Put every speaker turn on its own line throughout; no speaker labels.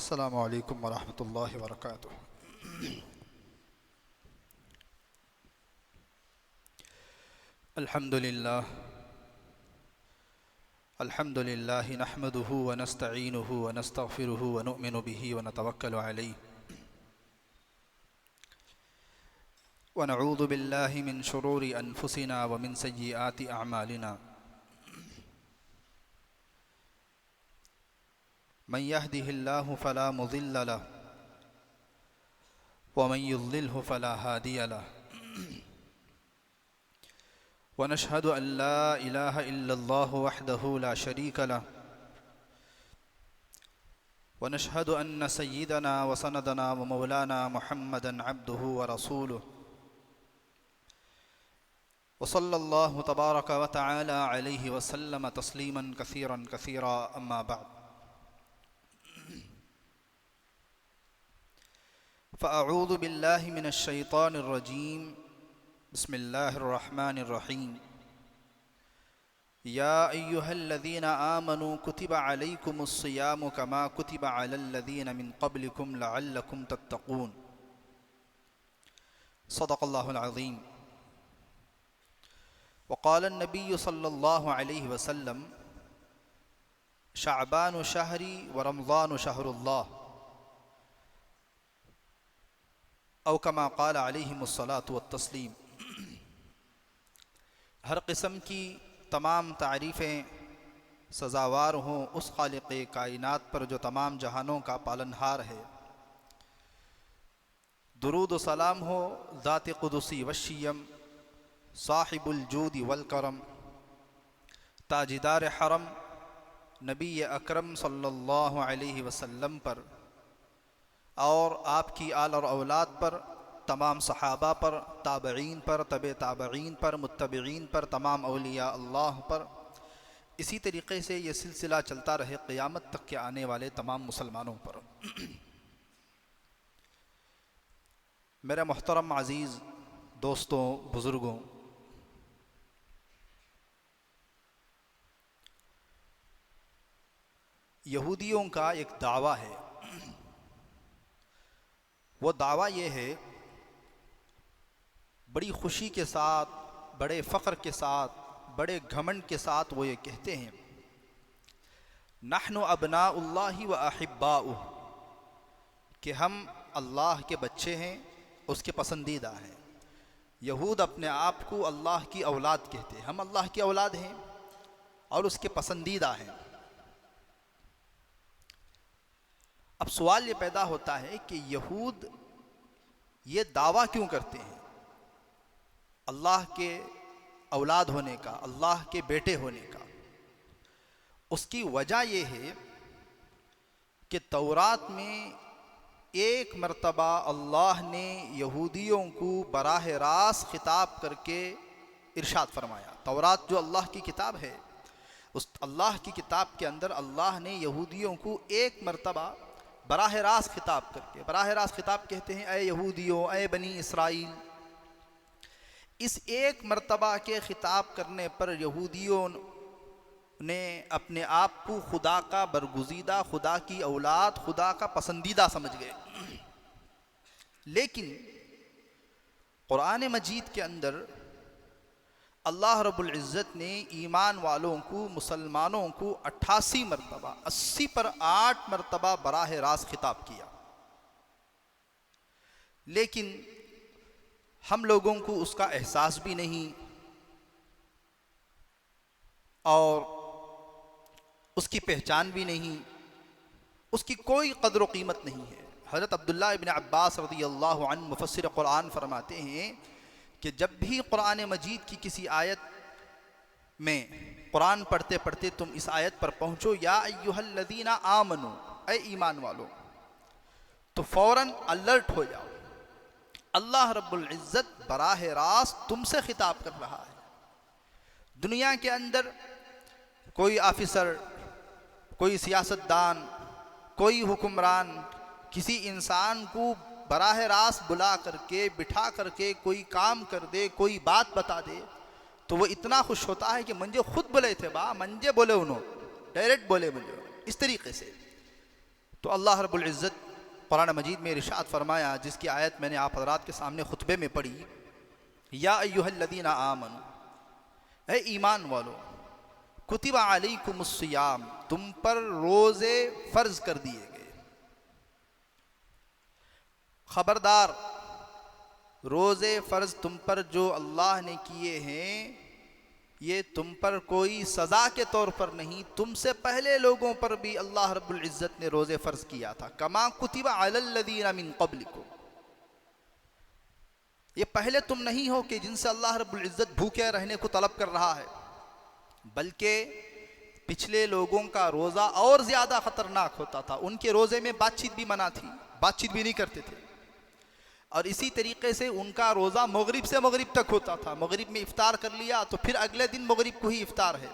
अस्सलामु अलैकुम वरहमतुल्लाहि वबरकातुह। अल्हम्दुलिल्लाह नहमदुहु व नस्तईनुहु व नस्तगफिरुहु व नुअमिनु बिही व नतवक्कलु अलैहि व नऊज़ु बिल्लाहि मिन शुरूरि अनफुसिना व मिन सय्यिआति अअमालिना। मन यहदिहिल्लाहु फला मुज़िल्ल लहु व मन युज़्लिल्हु फला हादिय लहु व नशहदु अन ला इलाहा इल्लल्लाहु वहदहु ला शरीक लहु व नशहदु अन्न सय्यिदना व सनदना व मौलाना मुहम्मदन अब्दुहु व रसूलुहु व सल्लल्लाहु तबारक व तआला अलैहि व सल्लम तस्लीमन कसीरन कसीरा। अम्मा बअद फ़अऊज़ु बिल्लाहि मिनश शैतानिर रजीम। बिस्मिल्लाहिर रहमानिर रहीम। या अय्युहल्लज़ीना आमनू कुतिबा अलैकुमुस्सियामु कमा कुतिबा अलल्लज़ीना मिन क़ब्लिकुम लअल्लकुम तत्तक़ून। सदक़ल्लाहुल अज़ीम। वक़ालन नबिय्यु सल्लल्लाहु अलैहि वसल्लम शअबानु शहरी व रमज़ानु शहरुल्लाह औ कमा क़ाल अलैहिमुस्सलातु वत्तस्लीम। हर किस्म की तमाम तारीफ़ें सज़ावार हों उस खालिक़े कायनात पर जो तमाम जहानों का पालनहार है। दुरूद व सलाम हो ज़ात क़ुदसी वश्शियम साहिबुल जूदी वल करम ताजिदार हरम नबी अकरम सल्लल्लाहु अलैहि वसल्लम पर और आपकी आल और औलाद पर, तमाम सहाबा पर, ताबईन पर, तबे ताबईन पर, मुत्तबईन पर, तमाम औलिया अल्लाह पर, इसी तरीक़े से ये सिलसिला चलता रहे क़यामत तक के आने वाले तमाम मुसलमानों पर। मेरे मोहतरम अज़ीज़ दोस्तों, बुज़ुर्गों, यहूदियों का एक दावा है। वो दावा ये है, बड़ी खुशी के साथ, बड़े फ़ख्र के साथ, बड़े घमंड के साथ वो ये कहते हैं, नहनु अबनाउल्लाहि व अहिब्बाउहु, कि हम अल्लाह के बच्चे हैं, उसके पसंदीदा हैं। यहूद अपने आप को अल्लाह की औलाद कहते हैं। हम अल्लाह की औलाद हैं और उसके पसंदीदा हैं। अब सवाल ये पैदा होता है कि यहूद ये दावा क्यों करते हैं अल्लाह के औलाद होने का, अल्लाह के बेटे होने का? उसकी वजह ये है कि तौरात में एक मर्तबा अल्लाह ने यहूदियों को बराह रास्त खिताब करके इरशाद फरमाया। तौरात जो अल्लाह की किताब है, उस अल्लाह की किताब के अंदर अल्लाह ने यहूदियों को एक मर्तबा बराह रास्त खिताब करके, बराह रास्त खिताब कहते हैं ऐ यहूदियों, ऐ बनी इसराइल। इस एक मर्तबा के खिताब करने पर यहूदियों ने अपने आप को खुदा का बरगुज़ीदा, खुदा की औलाद, खुदा का पसंदीदा समझ गए। लेकिन कुरान मजीद के अंदर अल्लाह रब्बुल इज़्ज़त ने ईमान वालों को, मुसलमानों को 88 मरतबा, 80 पर 8 मरतबा बराह रास्त खिताब किया। लेकिन हम लोगों को उसका एहसास भी नहीं और उसकी पहचान भी नहीं, उसकी कोई कदर व कीमत नहीं है। हज़रत अब्दुल्लाह इब्न अब्बास रज़ियल्लाहु अन्हु मुफस्सिर कुरान फरमाते हैं कि जब भी कुरान मजीद की किसी आयत में कुरान पढ़ते पढ़ते तुम इस आयत पर पहुँचो, या अय्युहल्लज़ीना आमनू, ऐ ईमान वालों, तो फ़ौरन अलर्ट हो जाओ। अल्लाह रब्बुल इज़्ज़त बराह रास्त तुमसे खिताब कर रहा है। दुनिया के अंदर कोई ऑफिसर, कोई सियासतदान, कोई हुक्मरान किसी इंसान को बराह रास्त बुला करके, बिठा करके कोई काम कर दे, कोई बात बता दे, तो वो इतना खुश होता है कि मुझे खुद बोले थे बा, मंजे बोले उन्होंने, डायरेक्ट बोले मुझे, इस तरीके से। तो तो अल्लाह रब्बुल इज़्ज़त कुरान मजीद में इरशाद फरमाया, जिसकी आयत मैंने आप हज़रात के सामने खुतबे में पढ़ी, या अय्युहल्लज़ीना आमनू, ऐ ईमान वालो, कुतिबा अलैकुमुस्सियाम, तुम पर रोज़े फ़र्ज़ कर दिए गए। ख़बरदार, रोज़े फ़र्ज़ तुम पर जो अल्लाह ने किए हैं ये तुम पर कोई सज़ा के तौर पर नहीं, तुमसे पहले लोगों पर भी अल्लाह रब्बुल इज़्ज़त ने रोज़े फ़र्ज़ किया था। कमा कुतिबा अलल्लज़ीना मिन क़ब्लिकुम, ये पहले तुम नहीं हो कि जिनसे अल्लाह रब्बुल इज़्ज़त भूखे रहने को तलब कर रहा है, बल्कि पिछले लोगों का रोज़ा और ज़्यादा ख़तरनाक होता था। उनके रोज़े में बातचीत भी मना थी, बातचीत भी नहीं करते थे। और इसी तरीके से उनका रोज़ा मगरिब से मगरिब तक होता था। मगरिब में इफ्तार कर लिया तो फिर अगले दिन मगरिब को ही इफ्तार है।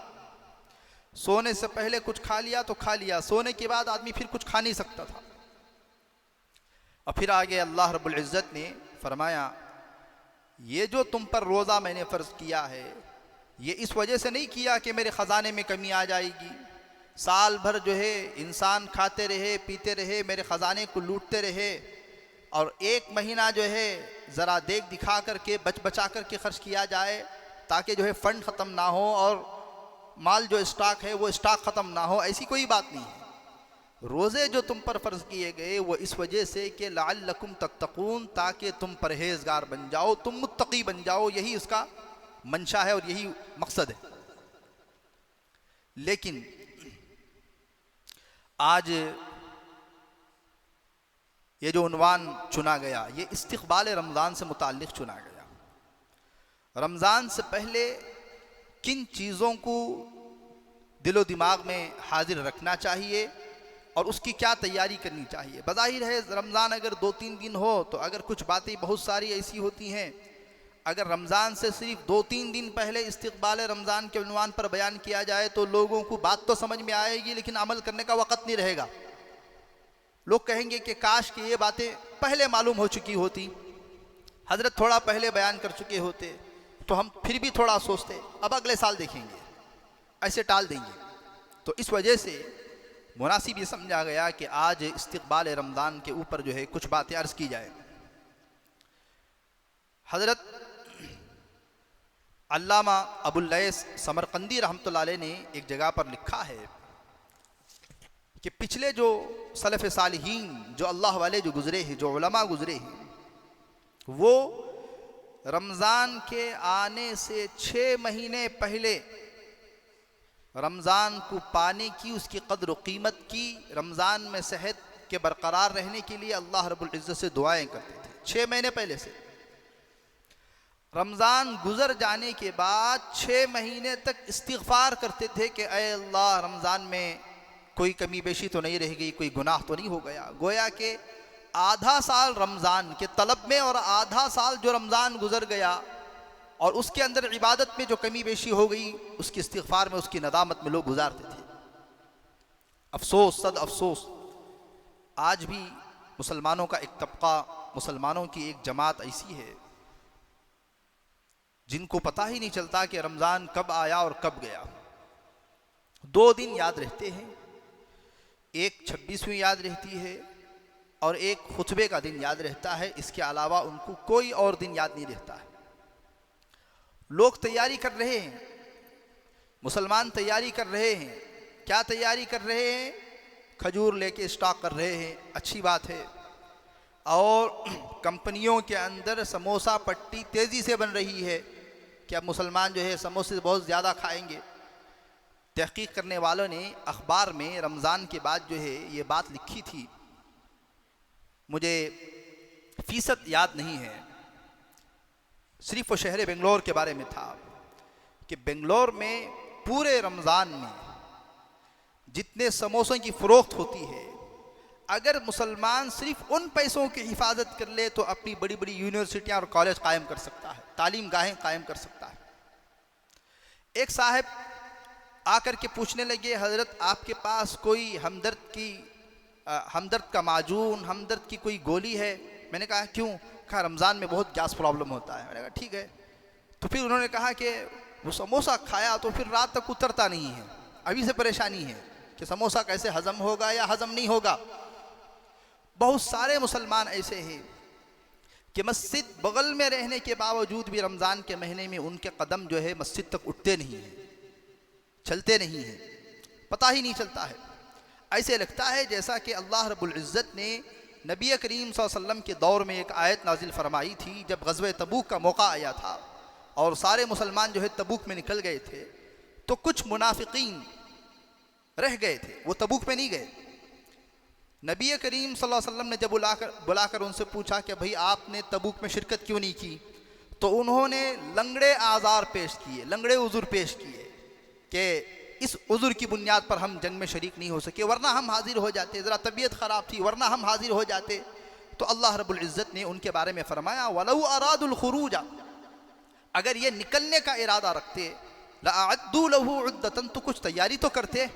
सोने से पहले कुछ खा लिया तो खा लिया, सोने के बाद आदमी फिर कुछ खा नहीं सकता था। और फिर आगे अल्लाह रब्बुल इज़्ज़त ने फरमाया, ये जो तुम पर रोज़ा मैंने फ़र्ज़ किया है ये इस वजह से नहीं किया कि मेरे ख़जाने में कमी आ जाएगी, साल भर जो है इंसान खाते रहे पीते रहे, मेरे ख़जाने को लूटते रहे, और एक महीना जो है ज़रा देख दिखा करके बचा करके ख़र्च किया जाए ताकि जो है फ़ंड ख़त्म ना हो और माल जो स्टॉक है वो स्टॉक ख़त्म ना हो। ऐसी कोई बात नहीं है। रोज़े जो तुम पर फ़र्ज़ किए गए वो इस वजह से कि लअल्लकुम तत्तकून, ताकि तुम परहेज़गार बन जाओ, तुम मुत्तकी बन जाओ, यही उसका मंशा है और यही मकसद है। लेकिन आज ये जो उन्वान चुना गया ये इस्तिक़बाल रमज़ान से मुताल्लिक़ चुना गया। रमज़ान से पहले किन चीज़ों को दिलो दिमाग में हाजिर रखना चाहिए और उसकी क्या तैयारी करनी चाहिए। बज़ाहिर है रमज़ान अगर 2-3 दिन हो तो अगर कुछ बातें बहुत सारी ऐसी होती हैं, अगर रमज़ान से सिर्फ 2-3 दिन पहले इस्तिक़बाल रमज़ान के उन्वान पर बयान किया जाए तो लोगों को बात तो समझ में आएगी लेकिन अमल करने का वक़्त नहीं रहेगा। लोग कहेंगे कि काश कि ये बातें पहले मालूम हो चुकी होती, हज़रत थोड़ा पहले बयान कर चुके होते तो हम फिर भी थोड़ा सोचते, अब अगले साल देखेंगे, ऐसे टाल देंगे। तो इस वजह से मुनासिब ये समझा गया कि आज इस्तिक़बाल रमज़ान के ऊपर जो है कुछ बातें अर्ज़ की जाए। हज़रत अल्लामा अबुल लैस समरकंदी रहमतुल्लाह अलैह ने एक जगह पर लिखा है कि पिछले जो सलफ़ सालिहीन, जो अल्लाह वाले जो गुज़रे हैं, जो उलमा गुज़रे हैं, वो रमज़ान के आने से 6 महीने पहले रमज़ान को पाने की, उसकी कद्र व कीमत की, रमज़ान में सेहत के बरकरार रहने के लिए अल्लाह रब्बुल इज़्ज़त से दुआएं करते थे 6 महीने पहले से। रमज़ान गुज़र जाने के बाद 6 महीने तक इस्तिग़फ़ार करते थे कि ऐ अल्लाह, रमज़ान में कोई कमी बेशी तो नहीं रह गई, कोई गुनाह तो नहीं हो गया। गोया कि आधा साल रमज़ान के तलब में और आधा साल जो रमज़ान गुज़र गया और उसके अंदर इबादत में जो कमी बेशी हो गई उसकी इस्तिग़फ़ार में, उसकी नदामत में लोग गुजारते थे। अफसोस, सद अफसोस, आज भी मुसलमानों का एक तबका, मुसलमानों की एक जमात ऐसी है जिनको पता ही नहीं चलता कि रमज़ान कब आया और कब गया। 2 दिन याद रहते हैं, एक 26वीं याद रहती है और एक खुतबे का दिन याद रहता है। इसके अलावा उनको कोई और दिन याद नहीं रहता है। लोग तैयारी कर रहे हैं, मुसलमान तैयारी कर रहे हैं। क्या तैयारी कर रहे हैं? खजूर लेके स्टॉक कर रहे हैं, अच्छी बात है। और कंपनियों के अंदर समोसा पट्टी तेज़ी से बन रही है कि अब मुसलमान जो है समोसे बहुत ज़्यादा खाएंगे। तहक़ीक़ करने वालों ने अखबार में रमज़ान के बाद जो है ये बात लिखी थी, मुझे फ़ीसद याद नहीं है, सिर्फ वो शहर बेंगलोर के बारे में था कि बेंगलोर में पूरे रमज़ान में जितने समोसों की फ़रोख्त होती है, अगर मुसलमान सिर्फ उन पैसों की हिफाजत कर ले तो अपनी बड़ी बड़ी यूनिवर्सिटियाँ और कॉलेज कायम कर सकता है, तालीम गाहें कायम कर सकता है। एक साहब आकर के पूछने लगे, हज़रत आपके पास कोई हमदर्द का माजून, हमदर्द की कोई गोली है? मैंने कहा क्यों? कहा रमज़ान में बहुत गैस प्रॉब्लम होता है। मैंने कहा ठीक है। तो फिर उन्होंने कहा कि वो समोसा खाया तो फिर रात तक उतरता नहीं है, अभी से परेशानी है कि समोसा कैसे हज़म होगा या हज़म नहीं होगा। बहुत सारे मुसलमान ऐसे हैं कि मस्जिद बगल में रहने के बावजूद भी रमज़ान के महीने में उनके कदम जो है मस्जिद तक उठते नहीं हैं, चलते नहीं हैं, पता ही नहीं चलता है। ऐसे लगता है जैसा कि अल्लाह रब्बुल इज़्ज़त ने नबी करीम सल्लल्लाहु अलैहि वसल्लम के दौर में एक आयत नाजिल फरमाई थी जब ग़ज़वे तबूक का मौका आया था और सारे मुसलमान जो है तबूक में निकल गए थे, तो कुछ मुनाफिकीन रह गए थे, वो तबूक में नहीं गए। नबी करीम सल्लल्लाहु अलैहि वसल्लम ने जब बुलाकर उनसे पूछा कि भाई आपने तबूक में शिरकत क्यों नहीं की, तो उन्होंने लंगड़े आज़ार पेश किए, लंगड़े उज़ुर पेश किए कि इस उज़ुर की बुनियाद पर हम जंग में शरीक नहीं हो सके, वरना हम हाजिर हो जाते, ज़रा तबीयत ख़राब थी वरना हम हाजिर हो जाते। तो अल्लाह रब्बुल इज़्ज़त ने उनके बारे में फ़रमाया वलौ अरादुल खुरूज, अगर ये निकलने का इरादा रखते लअद्दू लहू उद्दतन, तो कुछ तैयारी तो करते।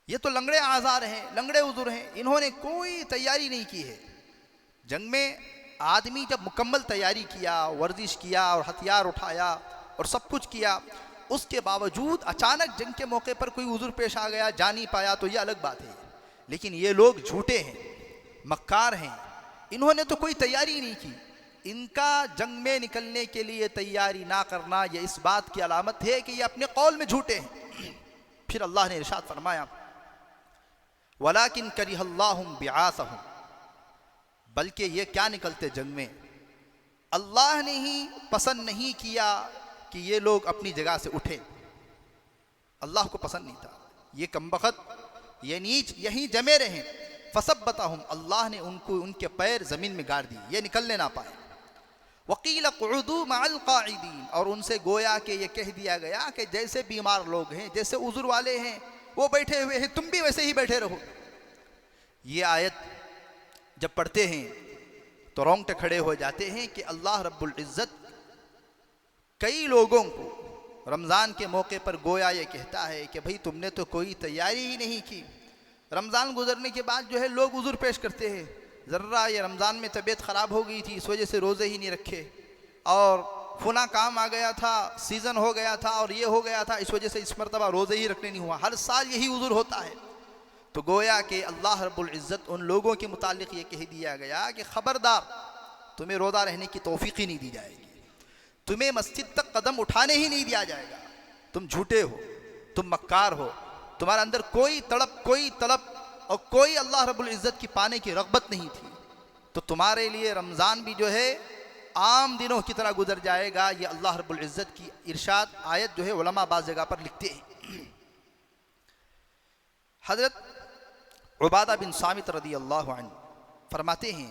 ये तो लंगड़े आज़ार हैं, लंगड़े उज़ुर हैं, इन्होंने कोई तैयारी नहीं की है। जंग में आदमी जब मुकम्मल तैयारी किया, वर्जिश किया और हथियार उठाया और सब कुछ किया, उसके बावजूद अचानक जंग के मौके पर कोई उज़ुर पेश आ गया, जा नहीं पाया, तो ये अलग बात है। लेकिन ये लोग झूठे हैं, मक्कार हैं, इन्होंने तो कोई तैयारी नहीं की। इनका जंग में निकलने के लिए तैयारी ना करना ये इस बात की अलामत है कि ये अपने कौल में झूठे हैं। फिर अल्लाह ने इरशाद फरमाया वलाकिन करिहल्लाहुम बिआसहुम, बल्कि ये क्या निकलते जंग में, अल्लाह ने ही पसंद नहीं किया कि ये लोग अपनी जगह से उठे। अल्लाह को पसंद नहीं था ये कमबख्त, ये नीच यहीं जमे रहें। फसब्बतहुम, अल्लाह ने उनको उनके पैर ज़मीन में गाड़ दिए, ये निकलने ना पाए। वकील क़ुदू मअल क़ाइदीन, और उनसे गोया कि ये कह दिया गया कि जैसे बीमार लोग हैं, जैसे उज़ुर वाले हैं, वो बैठे हुए हैं, तुम भी वैसे ही बैठे रहो। ये आयत जब पढ़ते हैं तो रोंगटे खड़े हो जाते हैं कि अल्लाह रब्बुल इज़्ज़त कई लोगों को रमज़ान के मौके पर गोया ये कहता है कि भाई तुमने तो कोई तैयारी ही नहीं की। रमज़ान गुजरने के बाद जो है लोग उज़ुर पेश करते हैं, ज़र्रा ये रमज़ान में तबीयत ख़राब हो गई थी, इस वजह से रोज़े ही नहीं रखे, और फुना काम आ गया था, सीज़न हो गया था, और ये हो गया था, इस वजह से इस मरतबा रोज़े ही रखने नहीं हुआ। हर साल यही उज़ुर होता है। तो गोया कि अल्लाह रब्बुल इज़्ज़त उन लोगों के मुतालिक ये कह दिया गया कि ख़बरदार, तुम्हें रोज़ा रहने की तौफ़ीक़ ही नहीं दी जाएगी, तुम्हें मस्जिद तक कदम उठाने ही नहीं दिया जाएगा। तुम झूठे हो, तुम मक्कार हो, तुम्हारे अंदर कोई तलब और कोई अल्लाह रब्बुल इज़्ज़त की पाने की रग़बत नहीं थी, तो तुम्हारे लिए रमज़ान भी जो है आम दिनों की तरह गुजर जाएगा। ये अल्लाह रब्बुल इज़्ज़त की इरशाद आयत जो है उलमा बाज़ जगह पर लिखते हैं। हज़रत उबादा बिन सामित रज़ियल्लाहु अन्हु फरमाते हैं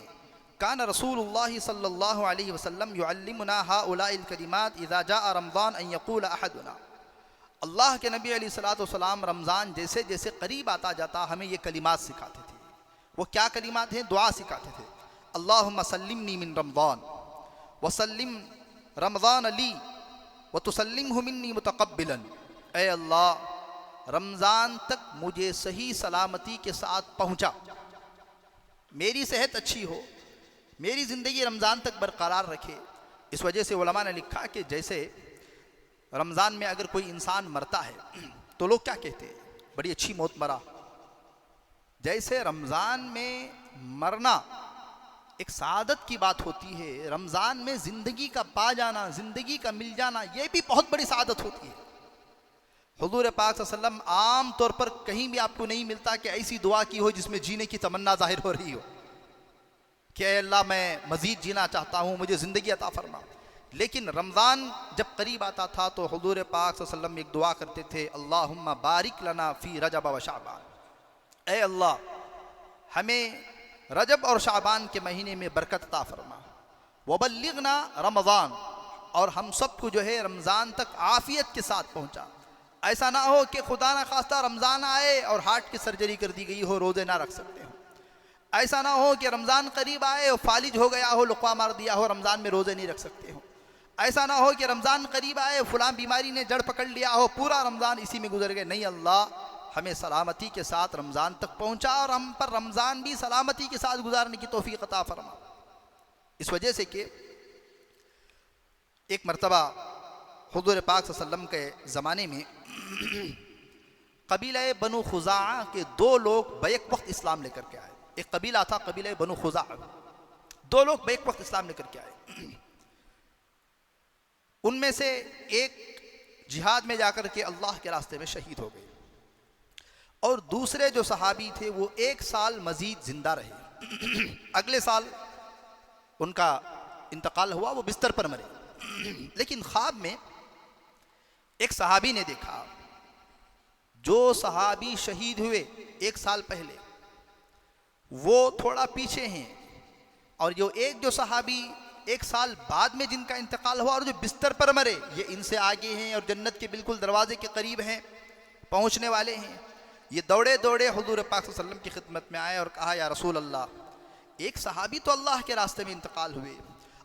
कान रसूलुल्लाह सल्लल्लाहु अलैहि वसल्लम युअल्लिमुना हाउलाइल कलिमात इज़ा जाअ रमज़ान अन यक़ूल अहदुना, अल्लाह के नबी अलैहिस्सलातु वस्सलाम रमज़ान जैसे जैसे करीब आता जाता हमें ये कलिमात सिखाते थे। वो क्या कलिमात हैं? दुआ सिखाते थे। अल्लाहुम्मा सल्लिमनी मिन रमज़ान वसल्लिम रमज़ान अली व तुसल्लिमहु मिन्नी मुतक़ब्बिलन, ऐ अल्लाह रमज़ान तक मुझे सही सलामती के साथ पहुँचा, मेरी सेहत अच्छी हो, मेरी ज़िंदगी रमज़ान तक बरकरार रखे। इस वजह से उलमा ने लिखा कि जैसे रमज़ान में अगर कोई इंसान मरता है तो लोग क्या कहते हैं? बड़ी अच्छी मौत मरा। जैसे रमज़ान में मरना एक सादत की बात होती है, रमज़ान में ज़िंदगी का पा जाना, ज़िंदगी का मिल जाना, ये भी बहुत बड़ी सादत होती है। हुज़ूर पाक सल्लल्लाहु अलैहि वसल्लम आम तौर पर कहीं भी आपको नहीं मिलता कि ऐसी दुआ की हो जिसमें जीने की तमन्ना जाहिर हो रही हो कि अल्लाह मैं मज़ीद जीना चाहता हूँ, मुझे ज़िंदगी अता फरमा। लेकिन रमज़ान जब करीब आता था तो हुज़ूर पाक सल्लल्लाहु अलैहि वसल्लम एक दुआ करते थे, अल्लाहुम्मा बारिक लना फ़ी रजब व शाबान, ऐ अल्लाह हमें रजब और शाबान के महीने में बरकत अता फरमा, वबल्लिगना रमज़ान, और हम सबको जो है रमज़ान तक आफ़ियत के साथ पहुँचा। ऐसा ना हो कि खुदा ना खास्ता रमज़ान आए और हार्ट की सर्जरी कर दी गई हो, रोज़े ना रख सकते हो। ऐसा ना हो कि रमज़ान करीब आए और फालिज हो गया हो, लुक़वा मार दिया हो, रमज़ान में रोज़े नहीं रख सकते हो। ऐसा ना हो कि रमज़ान करीब आए, फ़लाँ बीमारी ने जड़ पकड़ लिया हो, पूरा रमज़ान इसी में गुजर गए। नहीं, अल्लाह हमें सलामती के साथ रमज़ान तक पहुँचा और हम पर रमज़ान भी सलामती के साथ गुजारने की तौफ़ीक़ अता फरमा। इस वजह से कि एक मरतबा हुज़ूर पाक सल्लल्लाहु अलैहि वसल्लम के ज़माने में कबीला बनु खुज़ाआ के 2 लोग बैक वक्त इस्लाम लेकर के आए। एक कबीला था, कबीला बनु खुजा। दो लोग एक वक्त इस्लाम लेकर के आए। उनमें से एक जिहाद में जाकर के अल्लाह के रास्ते में शहीद हो गए, और दूसरे जो सहाबी थे वो 1 साल मजीद जिंदा रहे। अगले साल उनका इंतकाल हुआ, वो बिस्तर पर मरे। लेकिन ख्वाब में एक सहाबी ने देखा, जो सहाबी शहीद हुए 1 साल पहले वो थोड़ा पीछे हैं, और जो सहाबी 1 साल बाद में जिनका इंतकाल हुआ और जो बिस्तर पर मरे, ये इनसे आगे हैं और जन्नत के बिल्कुल दरवाजे के करीब हैं, पहुंचने वाले हैं। ये दौड़े दौड़े हुजूर पाक सल्लल्लाहु अलैहि वसल्लम की खिदमत में आए और कहा, या रसूल अल्लाह, एक सहाबी तो अल्लाह के रास्ते में इंतकाल हुए,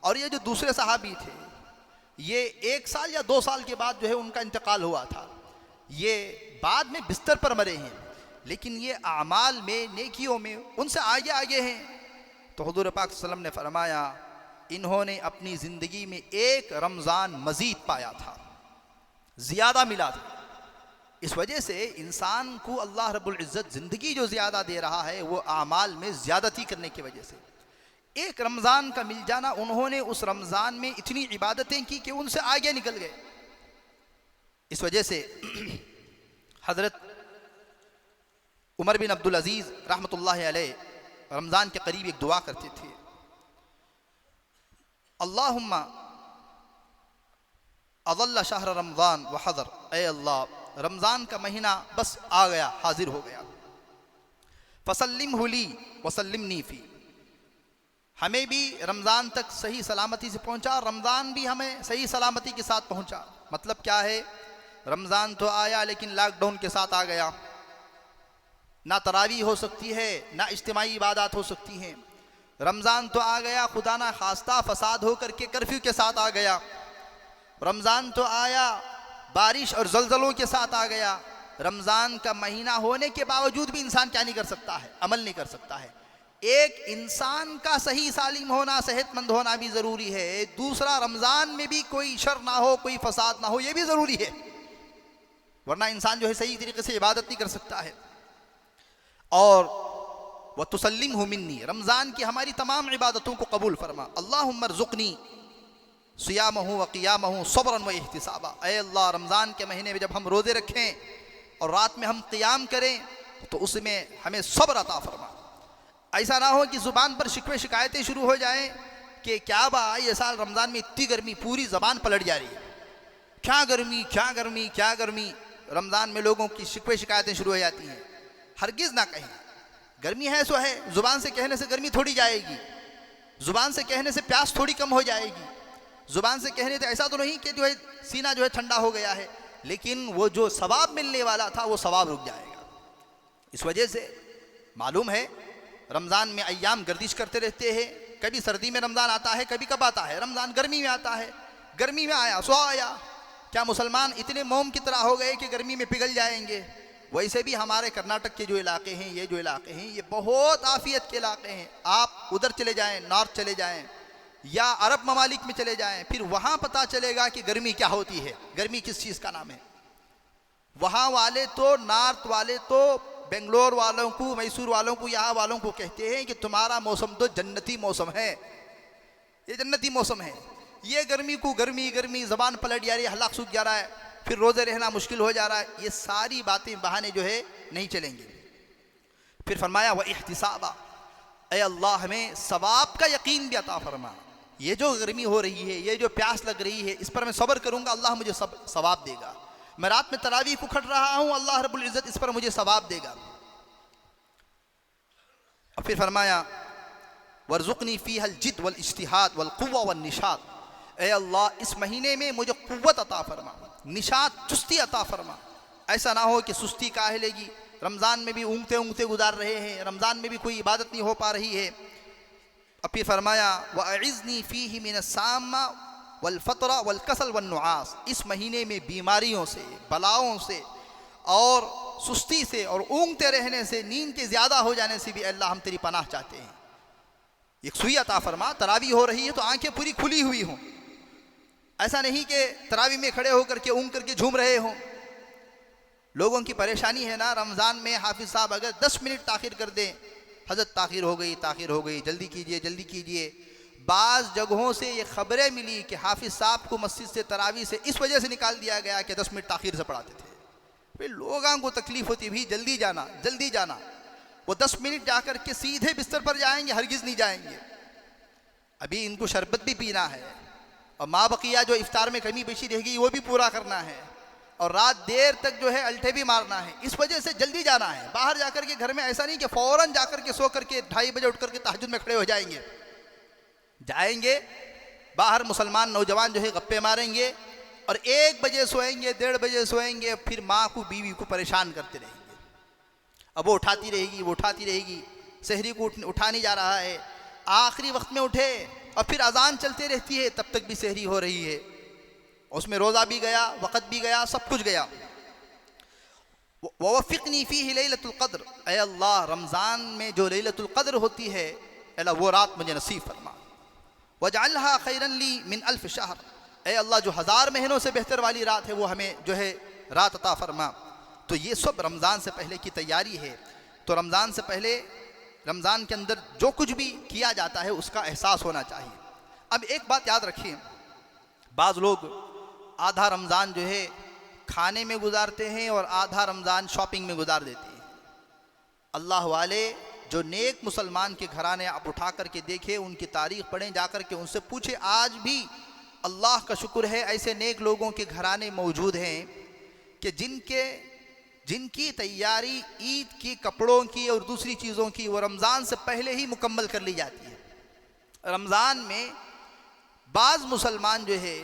और ये जो दूसरे सहाबी थे ये 1 साल या 2 साल के बाद जो है उनका इंतकाल हुआ था, ये बाद में बिस्तर पर मरे हैं, लेकिन ये आमाल में, नेकियों में उनसे आगे आगे हैं। तो हुजूर पाक सल्लल्लाहु अलैहि वसल्लम ने फरमाया, इन्होंने अपनी ज़िंदगी में 1 रमज़ान मज़ीद पाया था, ज़्यादा मिला था। इस वजह से इंसान को अल्लाह रब्बुल इज़्ज़त ज़िंदगी जो ज़्यादा दे रहा है वो आमाल में ज़्यादती करने की वजह से। 1 रमज़ान का मिल जाना, उन्होंने उस रमज़ान में इतनी इबादतें की कि उनसे आगे निकल गए। इस वजह से हज़रत उमर बिन अब्दुल अज़ीज़ रहमतुल्लाहि अलैह रमज़ान के करीब एक दुआ करते थे, अल्लाहुम्मा अज़ल्ला शहर रमज़ान व हज़र, ए अल्लाह, रमज़ान का महीना बस आ गया, हाजिर हो गया, फसल्लिम हुली वसल्लिमनी फ़ी, हमें भी रमज़ान तक सही सलामती से पहुँचा, रमज़ान भी हमें सही सलामती के साथ पहुँचा। मतलब क्या है, रमज़ान तो आया लेकिन लॉकडाउन के साथ आ गया, ना तरावी हो सकती है, ना इज्तिमाई इबादत हो सकती हैं। रमज़ान तो आ गया, खुदा ना खास्ता फसाद हो करके कर्फ्यू के साथ आ गया। रमज़ान तो आया, बारिश और ज़लज़लों के साथ आ गया। रमज़ान का महीना होने के बावजूद भी इंसान क्या नहीं कर सकता है, अमल नहीं कर सकता है। एक इंसान का सही सालिम होना, सेहतमंद होना भी ज़रूरी है। दूसरा, रमज़ान में भी कोई शर ना हो, कोई फसाद ना हो, ये भी ज़रूरी है, वरना इंसान जो है सही तरीके से इबादत नहीं कर सकता है। और व तुसल्लिम मिन्नी, रमज़ान की हमारी तमाम इबादतों को कबूल फरमा। अल्लाहुम्मा रज़ुक़नी सियामहु व क़ियामहु सब्रन व इहतिसाबा, ऐ अल्लाह, रमज़ान के महीने में जब हम रोज़े रखें और रात में हम क़ियाम करें तो उसमें हमें सब्र अता फरमा। ऐसा ना हो कि ज़ुबान पर शिकवे शिकायतें शुरू हो जाएं कि क्या बा, ये साल रमज़ान में इतनी गर्मी, पूरी ज़बान पलट जा रही है, क्या गर्मी क्या गर्मी क्या गर्मी। रमज़ान में लोगों की शिकवे शिकायतें शुरू हो जाती हैं। हरगिज़ ना कहें, गर्मी है सो है, ज़ुबान से कहने से गर्मी थोड़ी जाएगी, ज़ुबान से कहने से प्यास थोड़ी कम हो जाएगी, ज़ुबान से कहने से ऐसा तो नहीं कि जो है सीना जो है ठंडा हो गया है, लेकिन वो जो सवाब मिलने वाला था वो सवाब रुक जाएगा। इस वजह से मालूम है रमज़ान में अय्याम गर्दिश करते रहते हैं। कभी सर्दी में रमज़ान आता है, कभी कब आता है रमज़ान गर्मी में आता है। गर्मी में आया सो आया, क्या मुसलमान इतने मोम की तरह हो गए कि गर्मी में पिघल जाएंगे? वैसे भी हमारे कर्नाटक के जो इलाके हैं, ये जो इलाके हैं, ये बहुत आफियत के इलाके हैं। आप उधर चले जाएं, नॉर्थ चले जाएं या अरब ममालिक में चले जाएं, फिर वहाँ पता चलेगा कि गर्मी क्या होती है, गर्मी किस चीज़ का नाम है। वहाँ वाले तो, नॉर्थ वाले तो बेंगलोर वालों को, मैसूर वालों को, यहाँ वालों को कहते हैं कि तुम्हारा मौसम तो जन्नती मौसम है, ये जन्नती मौसम है। ये गर्मी को गर्मी गर्मी, ज़बान पलट जा रही है, हलाक सूख जा रहा है, फिर रोज़े रहना मुश्किल हो जा रहा है। ये सारी बातें बहाने जो है नहीं चलेंगे। फिर फरमाया व इहतिसाबा, ऐ अल्लाह हमें सवाब का यकीन भी अता फरमा। ये जो गर्मी हो रही है, ये जो प्यास लग रही है, इस पर मैं सब्र करूँगा, अल्लाह मुझे सवाब देगा। मैं रात में तरावीह को खट रहा हूँ, अल्लाह रब्बुल इज़्ज़त इस पर मुझे सवाब देगा। और फिर फरमाया वर्ज़ुक़नी फ़ीहल जिद वल इज्तिहाद वल क़ुव्वा वन निशात, ऐ अल्लाह इस महीने में मुझे क़ुव्वत अता फरमा, निशात, चुस्ती अता फरमा। ऐसा ना हो कि सुस्ती काहे लेगी, रमज़ान में भी ऊँगते ऊँगते गुजार रहे हैं, रमज़ान में भी कोई इबादत नहीं हो पा रही है। अब फिर फरमाया व अइज़नी फ़ीही मिनस्सामा वल फ़त्रा वल कसल वन नुआस, इस महीने में बीमारियों से, बलाओं से और सुस्ती से और ऊँगते रहने से, नींद के ज़्यादा हो जाने से भी अल्लाह हम तेरी पनाह चाहते हैं। एक सुई अता फरमा, तरावी हो रही है तो आंखें पूरी खुली हुई हों, ऐसा नहीं कि तरावी में खड़े होकर के ऊँग करके झूम रहे हों। लोगों की परेशानी है ना, रमज़ान में हाफिज़ साहब अगर 10 मिनट ताख़िर कर दें हज़रत ताख़िर हो गई, जल्दी कीजिए। बाज़ जगहों से ये ख़बरें मिली कि हाफिज़ साहब को मस्जिद से तरावी से इस वजह से निकाल दिया गया कि 10 मिनट ताख़िर से पढ़ाते थे। फिर लोगों को तकलीफ़ होती भी, जल्दी जाना। वो 10 मिनट जाकर के सीधे बिस्तर पर जाएंगे, हरगिज़ नहीं जाएंगे। अभी इनको शरबत भी पीना है और माँ बकिया जो इफ्तार में कमी पेशी रहेगी वो भी पूरा करना है, और रात देर तक जो है अल्टे भी मारना है। इस वजह से जल्दी जाना है। बाहर जाकर के घर में ऐसा नहीं कि फ़ौरन जाकर के सो करके 2:30 बजे उठ करके तहज्जुद में खड़े हो जाएंगे। बाहर मुसलमान नौजवान जो है गप्पे मारेंगे और 1 बजे सोएंगे, 1:30 बजे सोएंगे, फिर माँ को बीवी को परेशान करते रहेंगे। अब वो उठाती रहेगी, सहरी को उठा नहीं जा रहा है, आखिरी वक्त में उठे और फिर अजान चलते रहती है, तब तक भी सहरी हो रही है। उसमें रोज़ा भी गया, वक़्त भी गया, सब कुछ गया। वफ़िक़नी फ़ीही लैलतुल क़द्र, ऐ अल्लाह रमज़ान में जो लैलतुल क़द्र होती है, अल्लाह वो रात मुझे नसीब फरमा। वजअलहा खैरन ली मिन अल्फ़ शहर, ऐ अल्लाह जो 1000 महीनों से बेहतर वाली रात है वो हमें जो है रात अता फरमा। तो ये सब रमज़ान से पहले की तैयारी है। तो रमज़ान से पहले, रमज़ान के अंदर जो कुछ भी किया जाता है उसका एहसास होना चाहिए। अब एक बात याद रखिए, बाज़ लोग आधा रमज़ान जो है खाने में गुजारते हैं और आधा रमज़ान शॉपिंग में गुजार देते हैं। अल्लाह वाले जो नेक मुसलमान के घराने आप उठा करके देखें, उनकी तारीख़ पढ़ें, जाकर के उनसे पूछें। आज भी अल्लाह का शुक्र है ऐसे नेक लोगों के घराने मौजूद हैं कि जिनकी तैयारी ईद की, कपड़ों की और दूसरी चीज़ों की वो रमज़ान से पहले ही मुकम्मल कर ली जाती है। रमज़ान में बाज़ मुसलमान जो है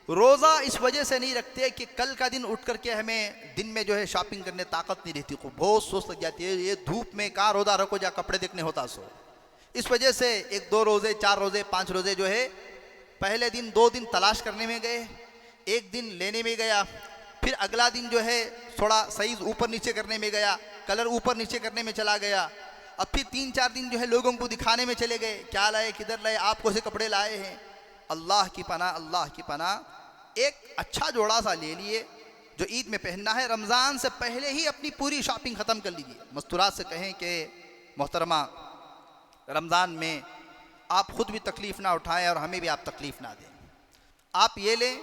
रोज़ा इस वजह से नहीं रखते कि कल का दिन उठ करके हमें दिन में जो है शॉपिंग करने ताकत नहीं रहती, को बहुत सोच लग जाती है, ये धूप में कहाँ रोज़ा रखो, जा कपड़े देखने होता सो। इस वजह से 1-2 रोज़े, 4 रोज़े, 5 रोज़े जो है पहले दिन 2 दिन तलाश करने में गए, 1 दिन लेने में गया, फिर अगला दिन जो है थोड़ा साइज़ ऊपर नीचे करने में गया, कलर ऊपर नीचे करने में चला गया। अब फिर 3-4 दिन जो है लोगों को दिखाने में चले गए, क्या लाए, किधर लाए, आपको से कपड़े लाए हैं। अल्लाह की पनाह, एक अच्छा जोड़ा सा ले लिए जो ईद में पहनना है, रमज़ान से पहले ही अपनी पूरी शॉपिंग ख़त्म कर लीजिए। मस्तूरात से कहें कि मोहतरमा, रमज़ान में आप ख़ुद भी तकलीफ़ ना उठाएं और हमें भी आप तकलीफ़ ना दें। आप ये लें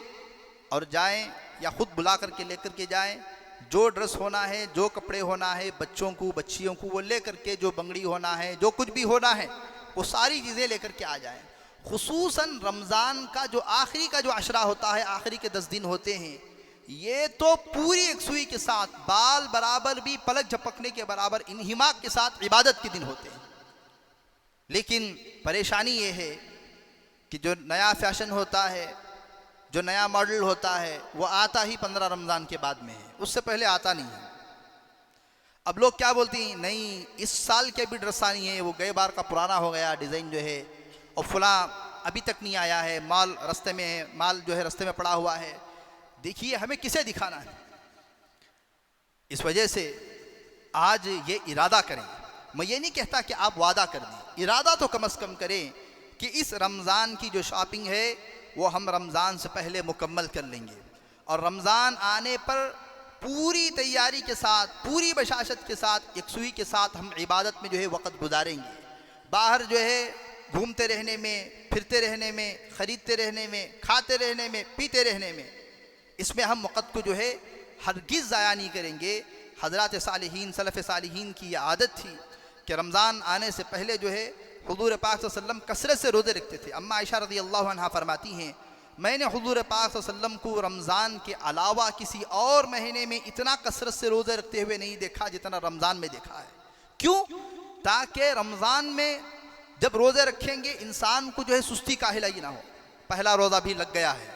और जाएं या ख़ुद बुला करके लेकर के जाएं, जो ड्रेस होना है, जो कपड़े होना है, बच्चों को, बच्चियों को वो ले करके, जो बंगड़ी होना है, जो कुछ भी होना है, वो सारी चीज़ें लेकर के आ जाएं। खुसूसन रमज़ान का जो आखिरी का जो अशरा होता है, आखिरी के 10 दिन होते हैं, ये तो पूरी एक सुई के साथ, बाल बराबर भी पलक झपकने के बराबर इन्हिमाक के साथ इबादत के दिन होते हैं। लेकिन परेशानी ये है कि जो नया फैशन होता है, जो नया मॉडल होता है, वो आता ही 15 रमज़ान के बाद में है, उससे पहले आता नहीं है। अब लोग क्या बोलते हैं, नहीं इस साल के भी ड्रेस नहीं है, वो गए बार का पुराना हो गया डिज़ाइन जो है, और फला अभी तक नहीं आया है, माल रास्ते में है, माल जो है रास्ते में पड़ा हुआ है। देखिए हमें किसे दिखाना है। इस वजह से आज ये इरादा करें, मैं ये नहीं कहता कि आप वादा कर दें, इरादा तो कम से कम करें कि इस रमज़ान की जो शॉपिंग है वो हम रमज़ान से पहले मुकम्मल कर लेंगे, और रमज़ान आने पर पूरी तैयारी के साथ, पूरी बशाशत के साथ, एक सुई के साथ हम इबादत में जो है वक़्त गुजारेंगे। बाहर जो है घूमते रहने में, फिरते रहने में, ख़रीदते रहने में, खाते रहने में, पीते रहने में, इसमें हम वक़्त को जो है हरगिज़ ज़ाया नहीं करेंगे। हज़रात सालिहीन, सलफ़ सालिहीन की यह आदत थी कि रमज़ान आने से पहले जो है हुज़ूर पाक सल्लल्लाहु अलैहि वसल्लम कसरत से रोज़े रखते थे। अम्मा आयशा रज़ियल्लाहु अन्हा फरमाती हैं, मैंने हुज़ूर पाक सल्लल्लाहु अलैहि वसल्लम को रमज़ान के अलावा किसी और महीने में इतना कसरत से रोज़े रखते हुए नहीं देखा जितना रमज़ान में देखा है। क्यों? ताकि रमज़ान में जब रोज़े रखेंगे इंसान को जो है सुस्ती काहिलाई ना हो। पहला रोज़ा भी लग गया है,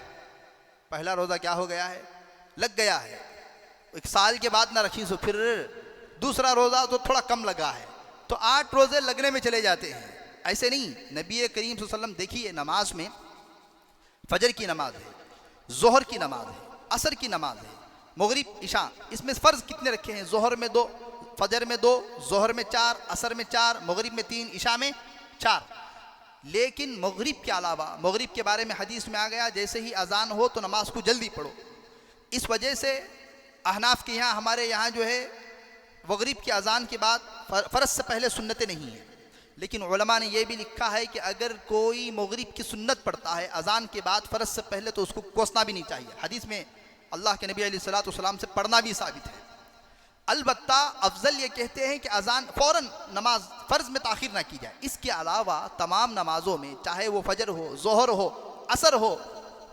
पहला रोज़ा क्या हो गया है, लग गया है, 1 साल के बाद ना रखी सो फिर दूसरा रोज़ा तो थोड़ा कम लगा है, तो 8 रोज़े लगने में चले जाते हैं। ऐसे नहीं, नबी करीम सल्लल्लाहु अलैहि वसल्लम देखिए, नमाज में फजर की नमाज है, जोहर की नमाज है, असर की नमाज है, मगरिब, इशा, इसमें फ़र्ज़ कितने रखे हैं? जोहर में 2, फजर में 2, जोहर में 4, असर में 4, मगरिब में 3, इशा में 4। लेकिन मगरिब के अलावा, मगरिब के बारे में हदीस में आ गया, जैसे ही अजान हो तो नमाज को जल्दी पढ़ो। इस वजह से अहनाफ के यहाँ, हमारे यहाँ जो है मगरिब की अजान के बाद फ़र्ज से पहले सुन्नतें नहीं हैं, लेकिन उलमा ने यह भी लिखा है कि अगर कोई मगरिब की सुन्नत पढ़ता है अजान के बाद फ़र्ज से पहले तो उसको कोसना भी नहीं चाहिए। हदीस में अल्लाह के नबी अलैहिस्सलाम से पढ़ना भी साबित है। अलबत्ता अफजल ये कहते हैं कि अजान फ़ौरन नमाज फ़र्ज में ताख़ीर ना की जाए। इसके अलावा तमाम नमाज़ों में, चाहे वो फजर हो, ज़ोहर हो, असर हो,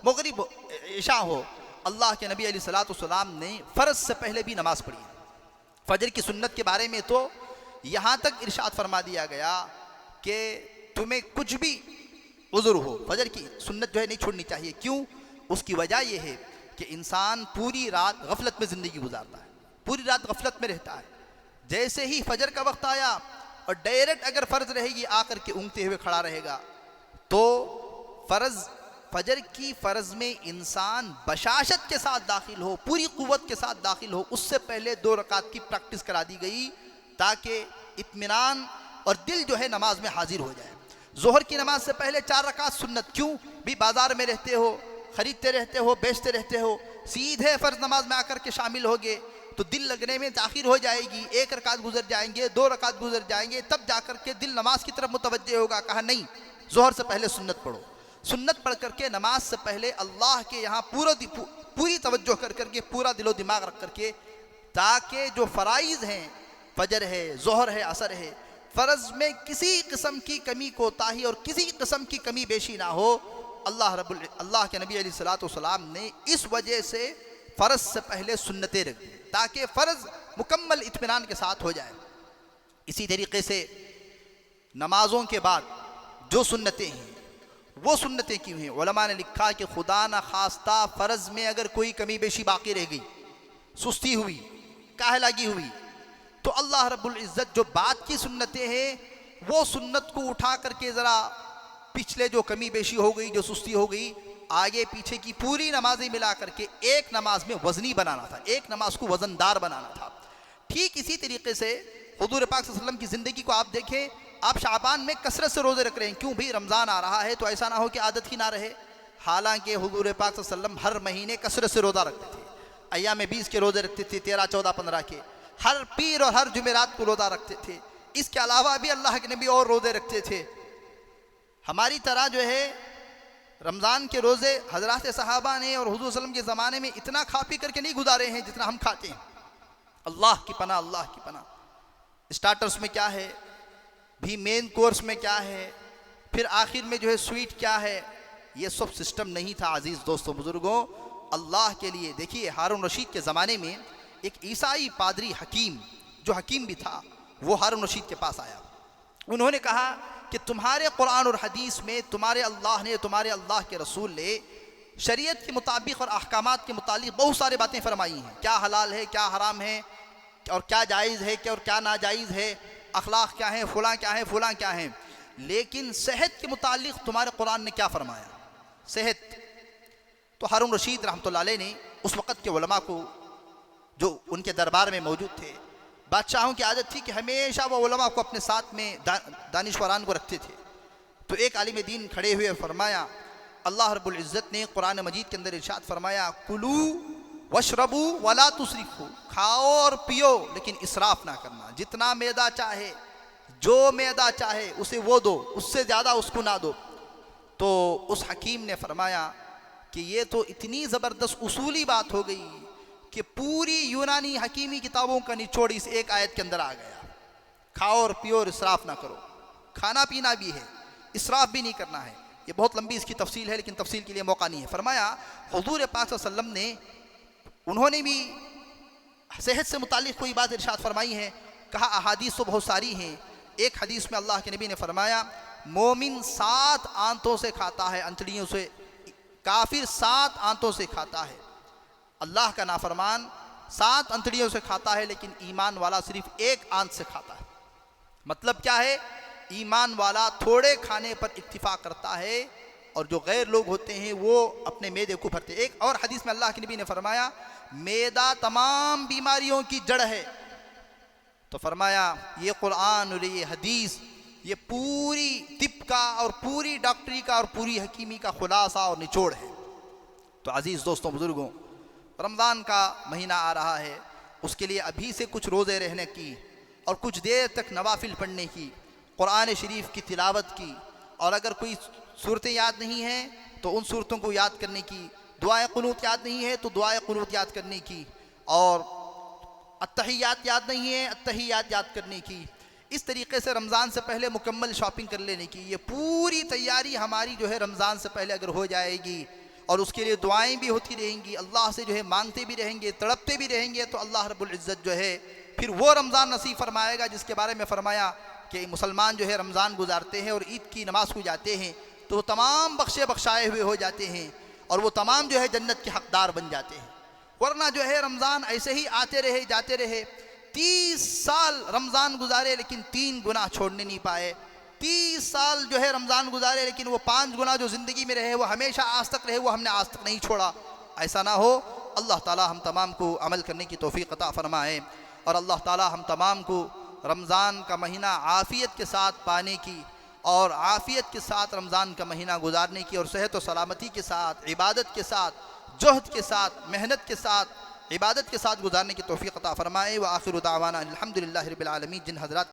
मगरिब हो, इशा हो, अल्लाह के नबी अलैहिस्सलाम ने फ़र्ज से पहले भी नमाज़ पढ़ी है। फजर की सुन्नत के बारे में तो यहाँ तक इरशाद फरमा दिया गया कि तुम्हें कुछ भी उज़्र हो, फजर की सुन्नत जो है नहीं छोड़नी चाहिए। क्यों? उसकी वजह यह है कि इंसान पूरी रात गफलत में ज़िंदगी गुजारता है, पूरी रात गफलत में रहता है। जैसे ही फजर का वक्त आया और डायरेक्ट अगर फ़र्ज रहेगी आकर के ऊँगते हुए खड़ा रहेगा, तो फजर की फ़र्ज में इंसान बशाशत के साथ दाखिल हो, पूरी कुव्वत के साथ दाखिल हो। उससे पहले 2 रकात की प्रैक्टिस करा दी गई ताकि इत्मीनान और दिल जो है नमाज में हाजिर हो जाए। ज़ोहर की नमाज से पहले 4 रकात सुन्नत। क्यों? भी बाज़ार में रहते हो, ख़रीदते रहते हो, बेचते रहते हो, सीधे फ़र्ज नमाज में आकर के शामिल होगे तो दिल लगने में ताख़ीर हो जाएगी। 1 रकात गुजर जाएंगे, 2 रकात गुजर जाएंगे, तब जाकर के दिल नमाज की तरफ मुतवज्जे होगा। कहा नहीं, ज़ोहर से पहले सुन्नत पढ़ो। सुन्नत पढ़ करके नमाज से पहले अल्लाह के यहाँ पूरी तवज्जो कर करके, पूरा दिलो दिमाग रख करके, ताकि जो फ़राइज़ हैं, फजर है, ज़ोहर है, असर है, फ़र्ज़ में किसी किस्म की कमी कोताही और किसी किस्म की कमी बेशी ना हो। अल्लाह के नबी अलैहिस्सलाम ने इस वजह से फ़र्ज़ से पहले सुन्नतें रख दी ताकि फ़र्ज़ मुकम्मल इत्मीनान के साथ हो जाए। इसी तरीके से नमाज़ों के बाद जो सुन्नतें हैं वो सुन्नतें क्यों हैं? उलमा ने लिखा कि खुदा न खास्ता फ़र्ज़ में अगर कोई कमी बेशी बाकी रह गई, सुस्ती हुई, काहलागी हुई, तो अल्लाह रब्बुल इज़्ज़त जो बाद की सुन्नतें हैं वो सुन्नत को उठा करके ज़रा पिछले जो कमी बेशी हो गई, जो सुस्ती हो गई, आगे पीछे की पूरी नमाज़ें मिला करके एक नमाज में वज़नी बनाना था, एक नमाज को वज़नदार बनाना था। ठीक इसी तरीके से हुज़ूर पाक सल्लल्लाहु अलैहि वसल्लम की ज़िंदगी को आप देखें, आप शाबान में कसरत से रोज़े रख रहे हैं। क्यों भाई? रमज़ान आ रहा है तो ऐसा ना हो कि आदत ही ना रहे। हालांकि हुज़ूर पाक सल्लल्लाहु अलैहि वसल्लम हर महीने कसरत से रोज़ा रखते थे। अय्याम 20 के रोज़े रखते थे, 13, 14, 15 के, हर पीर और हर जुमेरात को रोज़ा रखते थे। इसके अलावा भी अल्लाह के नबी और रोज़े रखते थे। हमारी तरह जो है रमज़ान के रोज़े हज़रात सहाबा ने और हुज़ूर सल्लल्लाहु अलैहि वसल्लम के ज़माने में इतना खा पी करके नहीं गुजारे हैं जितना हम खाते हैं। अल्लाह की पनाह, अल्लाह की पनाह। स्टार्टर्स में क्या है भी, मेन कोर्स में क्या है, फिर आखिर में जो है स्वीट क्या है, ये सब सिस्टम नहीं था। अजीज़ दोस्तों, बुज़ुर्गों, अल्लाह के लिए देखिए, हारून रशीद के ज़माने में एक ईसाई पादरी हकीम, जो हकीम भी था, वो हारून रशीद के पास आया। उन्होंने कहा कि तुम्हारे कुरान और हदीस में तुम्हारे अल्लाह के रसूल ने शरीयत के मुताबिक और अहकामात के मुतालिक बहुत सारी बातें फरमाई हैं। क्या हलाल है, क्या हराम है, और क्या जायज़ है, क्या और क्या नाजायज़ है, अखलाक क्या है, फ़ुलां क्या है, फ़ुलां क्या है। लेकिन सेहत के मुतालिक तुम्हारे कुरान ने क्या फरमाया? सेहत। तो हारून रशीद रहमतुल्लाह अलैह ने उस वक़्त के उलमा को, जो उनके दरबार में मौजूद थे, बादशाहों की आदत थी कि हमेशा वो उलमा को अपने साथ में दानिशवरान को रखते थे। तो एक आलिम दीन खड़े हुए फरमाया, अल्लाह रब्बुल इज़्ज़त ने कुरान मजीद के अंदर इरशाद फरमाया, कुलू वशरबू वला तुसरिफू, खाओ और पियो लेकिन इसराफ ना करना। जितना मैदा चाहे, जो मैदा चाहे उसे वो दो, उससे ज़्यादा उसको ना दो। तो उस हकीम ने फरमाया कि ये तो इतनी ज़बरदस्त उसूली बात हो गई कि पूरी यूनानी हकीमी किताबों का निचोड़ इस एक आयत के अंदर आ गया। खाओ और पियो और इसराफ ना करो। खाना पीना भी है, इसराफ भी नहीं करना है। ये बहुत लंबी इसकी तफसील है, लेकिन तफसील के लिए मौका नहीं है। फरमाया हुज़ूर पाक सल्लल्लाहु अलैहि वसल्लम ने, उन्होंने भी सेहत से मुतालिक कोई बात इरशाद फरमाई है। कहा अहादीस तो बहुत सारी हैं। एक हदीस में अल्लाह के नबी ने फरमाया, मोमिन 7 आंतों से खाता है, अंतड़ियों से, काफिर 7 आंतों से खाता है। अल्लाह का नाफरमान 7 अंतड़ियों से खाता है, लेकिन ईमान वाला सिर्फ 1 आंत से खाता है। मतलब क्या है? ईमान वाला थोड़े खाने पर इत्तिफाक करता है और जो गैर लोग होते हैं वो अपने मैदे को भरते। एक और हदीस में अल्लाह के नबी ने फरमाया, मैदा तमाम बीमारियों की जड़ है। तो फरमाया ये कुरान और ये हदीस, ये पूरी तिब का और पूरी डॉक्टरी का और पूरी हकीमी का खुलासा और निचोड़ है। तो अजीज़ दोस्तों, बुज़ुर्गों, रमज़ान का महीना आ रहा है, उसके लिए अभी से कुछ रोज़े रहने की और कुछ देर तक नवाफिल पढ़ने की, कुरान शरीफ की तिलावत की, और अगर कोई सूरतें याद नहीं हैं तो उन सूरतों को याद करने की, दुआए कुनूत याद नहीं है तो दुआए कुनूत याद करने की, और अत्तहियात याद नहीं है अत्तहियात याद करने की। इस तरीके से रमज़ान से पहले मुकम्मल शॉपिंग कर लेने की। ये पूरी तैयारी हमारी जो है रमज़ान से पहले अगर हो जाएगी और उसके लिए दुआएं भी होती रहेंगी, अल्लाह से जो है मांगते भी रहेंगे, तड़पते भी रहेंगे, तो अल्लाह रब्बुल इज़्ज़त जो है फिर वो रमज़ान नसीब फरमाएगा जिसके बारे में फ़रमाया कि मुसलमान जो है रमज़ान गुजारते हैं और ईद की नमाज़ को जाते हैं तो वो तमाम बख्शे बख्शाए हुए हो जाते हैं और वो तमाम जो है जन्नत के हकदार बन जाते हैं। वरना जो है रमज़ान ऐसे ही आते रहे जाते रहे, 30 साल रमज़ान गुजारे लेकिन 3 गुनाह छोड़ने नहीं पाए, 30 साल जो है रमज़ान गुजारे लेकिन वो 5 गुनाह जो ज़िंदगी में रहे वो हमेशा आज तक रहे, वो हमने आज तक नहीं छोड़ा। ऐसा ना हो। अल्लाह ताला हम तमाम को अमल करने की तौफीक अता फ़रमाए और अल्लाह ताला हम तमाम को रमज़ान का महीना आफ़ियत के साथ पाने की और आफ़ियत के साथ रमज़ान का महीना गुजारने की और सेहत व सलामती के साथ, इबादत के साथ, जोहद के साथ, मेहनत के साथ, इबादत के साथ गुजारने की तौफीक अता फ़रमाए। व आखिर दावाना अल्हम्दुलिल्लाहि रब्बिल आलमीन। जिन हज़रात